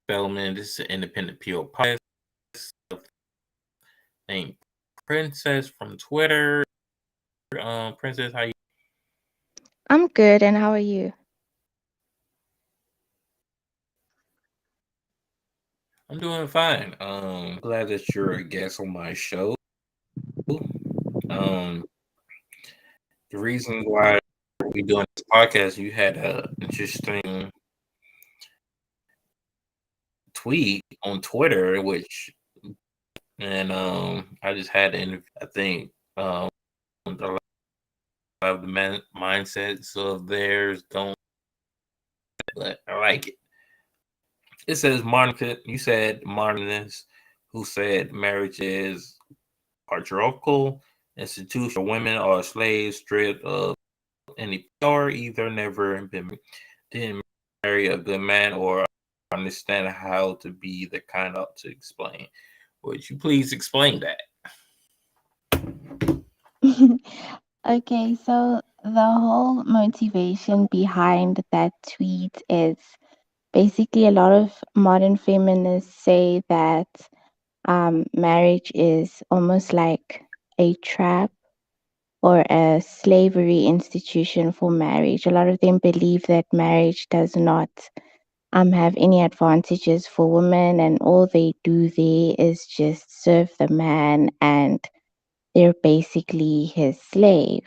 Spellman. This is an independent PO podcast named Princess from Twitter. Princess, how you? I'm good, and how are you? I'm doing fine. Glad that you're a guest on my show. Um, the reason why we doing this podcast, you had a interesting tweet on Twitter, which and I just had to I think a lot of the mindsets of theirs don't, but I like it. It says Monica. You said Martinez, who said marriage is patriarchal institution where women are slaves stripped of any power, either never been didn't marry a good man or understand how to be the kind of to explain. Would you please explain that? Okay, so the whole motivation behind that tweet is basically a lot of modern feminists say that marriage is almost like a trap or a slavery institution for marriage. A lot of them believe that marriage does not have any advantages for women, and all they do there is just serve the man, and they're basically his slave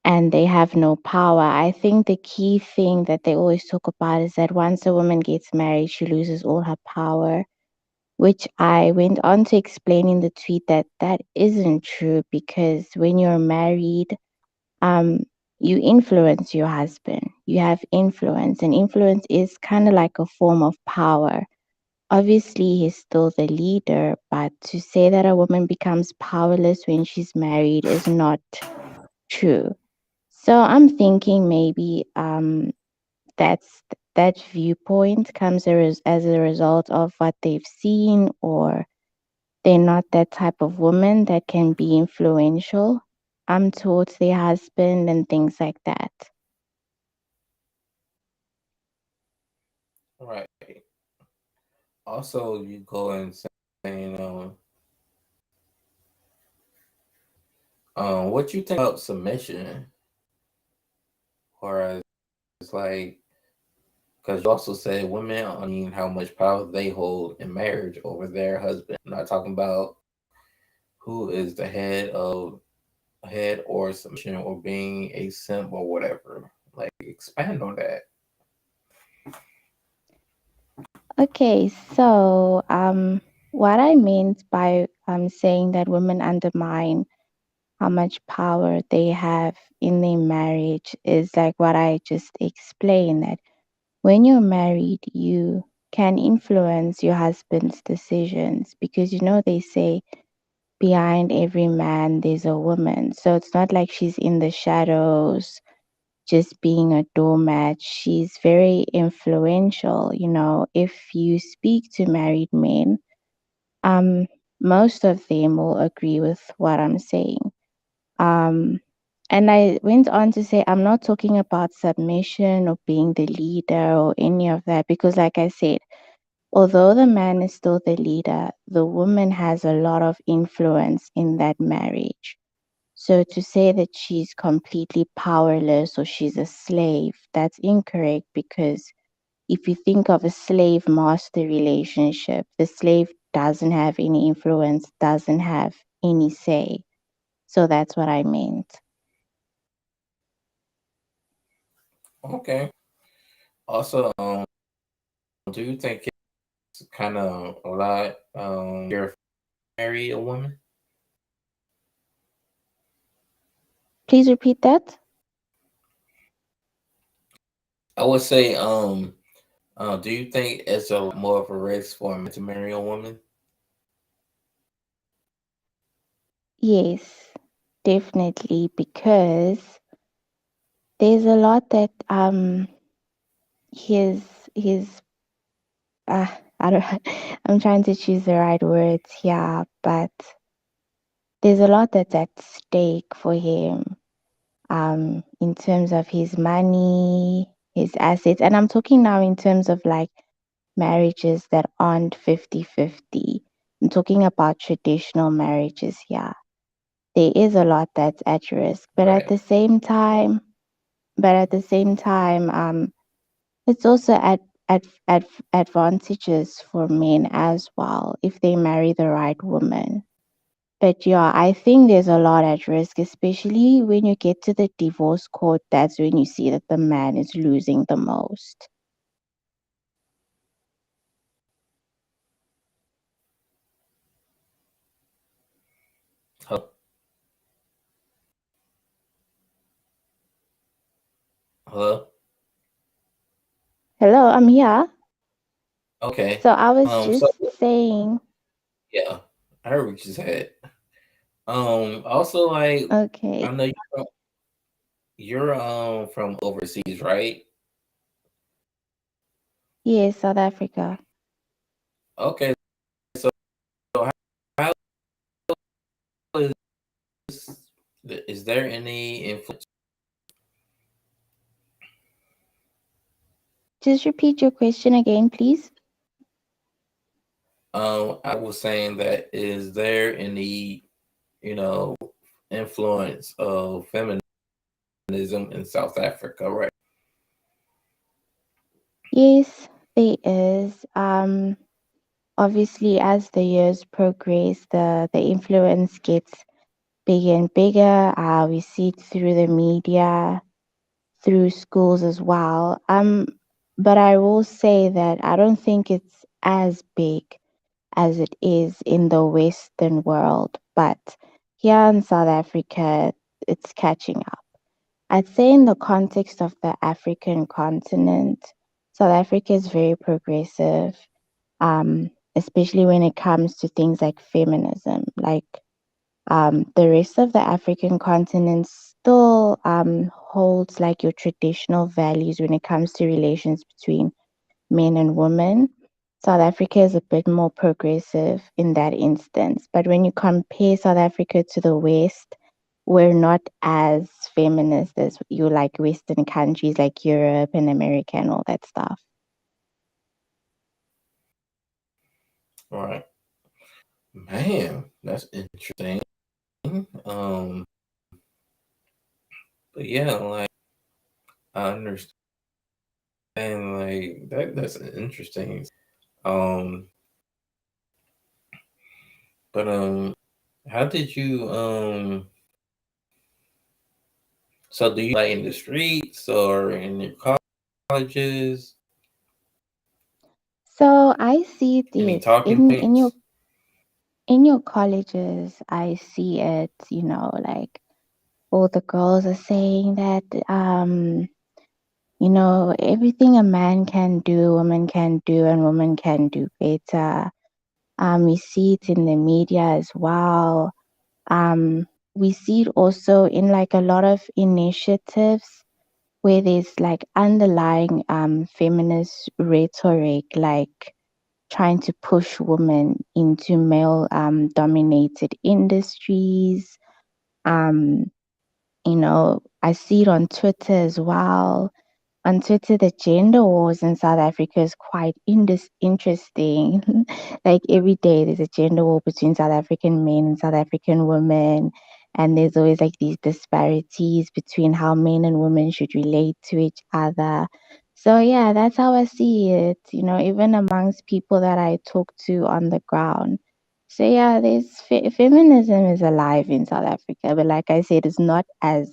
and they have no power. I think the key thing that they always talk about is that once a woman gets married, she loses all her power, which I went on to explain in the tweet that that isn't true because when you're married, um, you influence your husband. You have influence, and influence is kind of like a form of power. Obviously, he's still the leader, but to say that a woman becomes powerless when she's married is not true. So I'm thinking maybe that's that viewpoint comes as a result of what they've seen, or they're not that type of woman that can be influential towards their husband and things like that. Right. Also, you go and saying, what you think about submission, or as like, because you also said women, I mean, how much power they hold in marriage over their husband. I'm not talking about who is the head or submission or being a simp or whatever. Like, expand on that. Okay, so what I meant by saying that women undermine how much power they have in their marriage is like what I just explained, that when you're married, you can influence your husband's decisions because they say behind every man there's a woman. So it's not like she's in the shadows just being a doormat. She's very influential. If you speak to married men, um, most of them will agree with what I'm saying. Um, and I went on to say, I'm not talking about submission or being the leader or any of that, because, like I said, although the man is still the leader, the woman has a lot of influence in that marriage. So to say that she's completely powerless or she's a slave, that's incorrect because if you think of a slave master relationship, the slave doesn't have any influence, doesn't have any say. So that's what I meant. Okay. Also, do you think it's kind of a lot you're marry a woman? Please repeat that. I would say, do you think it's a lot more of a risk for a man to marry a woman? Yes, definitely, because there's a lot that his his I don't I'm trying to choose the right words here, but there's a lot that's at stake for him in terms of his money, his assets, and I'm talking now in terms of like marriages that aren't 50-50. I'm talking about traditional marriages here. There is a lot that's at risk, but at Right. the same time, it's also at advantages for men as well if they marry the right woman. But yeah, I think there's a lot at risk, especially when you get to the divorce court. That's when you see that the man is losing the most. Hello? Hello? Hello, I'm here. Okay. So I was So just saying, yeah, I heard what you said. Also, like, okay, I know you're from overseas, right? yes, South Africa. Okay. So how is is there any influence? Just repeat your question again, please. I was saying that is there any, you know, influence of feminism in South Africa, right? Yes, there is. Obviously, as the years progress, the influence gets bigger and bigger. We see it through the media, through schools as well. But I will say that I don't think it's as big as it is in the Western world. But here in South Africa, it's catching up. I'd say in the context of the African continent, South Africa is very progressive, especially when it comes to things like feminism. Like the rest of the African continent still holds like your traditional values when it comes to relations between men and women. South Africa is a bit more progressive in that instance. But when you compare South Africa to the West, we're not as feminist as you like Western countries like Europe and America and all that stuff. All right. Man, that's interesting. Um, but yeah, like I understand like that's interesting. Um, but how did you so do you like in the streets or in your colleges? So I see it, Any yes, talking points? in your colleges. I see it, like all the girls are saying that everything a man can do, a woman can do, and women can do better. We see it in the media as well. We see it also in like a lot of initiatives where there's like underlying feminist rhetoric, like trying to push women into male dominated industries. Um, I see it on Twitter as well. On Twitter, the gender wars in South Africa is quite interesting. Like every day, there's a gender war between South African men and South African women. And there's always like these disparities between how men and women should relate to each other. So, yeah, that's how I see it, even amongst people that I talk to on the ground. So, yeah, feminism is alive in South Africa. But like I said, it's not as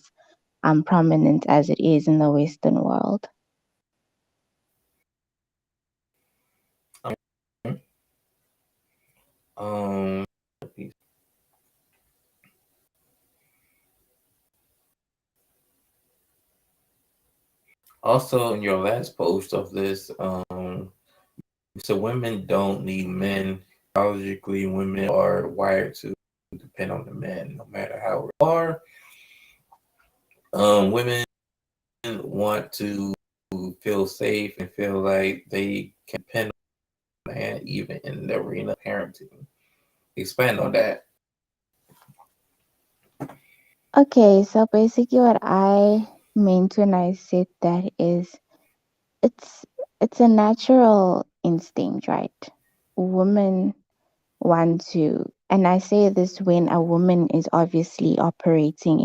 prominent as it is in the Western world. Um, also in your last post of this, so women don't need men. Biologically, women are wired to depend on the men, no matter how they are. Women want to feel safe and feel like they can depend on a man, even in the arena of parenting. Expand on that. Okay, so basically what I meant when I said that is it's it's a natural instinct, right? Women want to, and I say this when a woman is obviously operating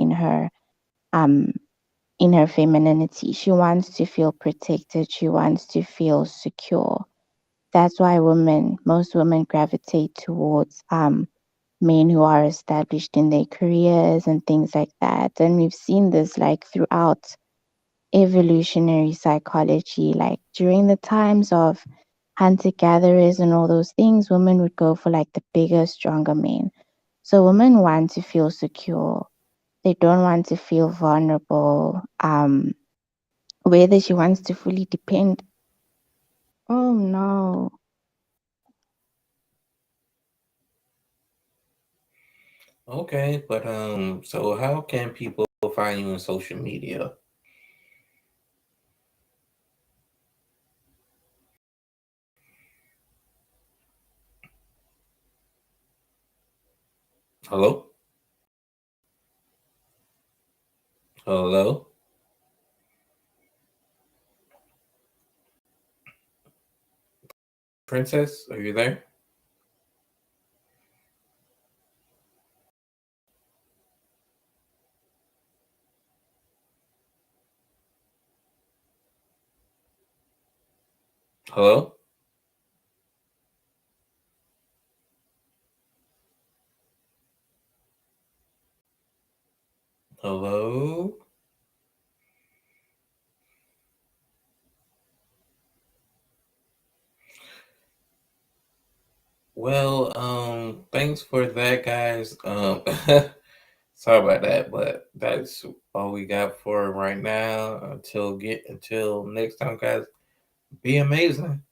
um in her femininity. She wants to feel protected, she wants to feel secure. That's why most women gravitate towards men who are established in their careers and things like that. And we've seen this like throughout evolutionary psychology, like during the times of hunter gatherers and all those things, women would go for like the bigger, stronger men. So women want to feel secure. They don't want to feel vulnerable. Whether she wants to fully depend. Oh no. Okay, but so how can people find you on social media? Hello, hello, princess, are you there? Hello, hello. Well, thanks for that, guys. Sorry about that, but that's all we got for right now. Until next time, guys. Be amazing.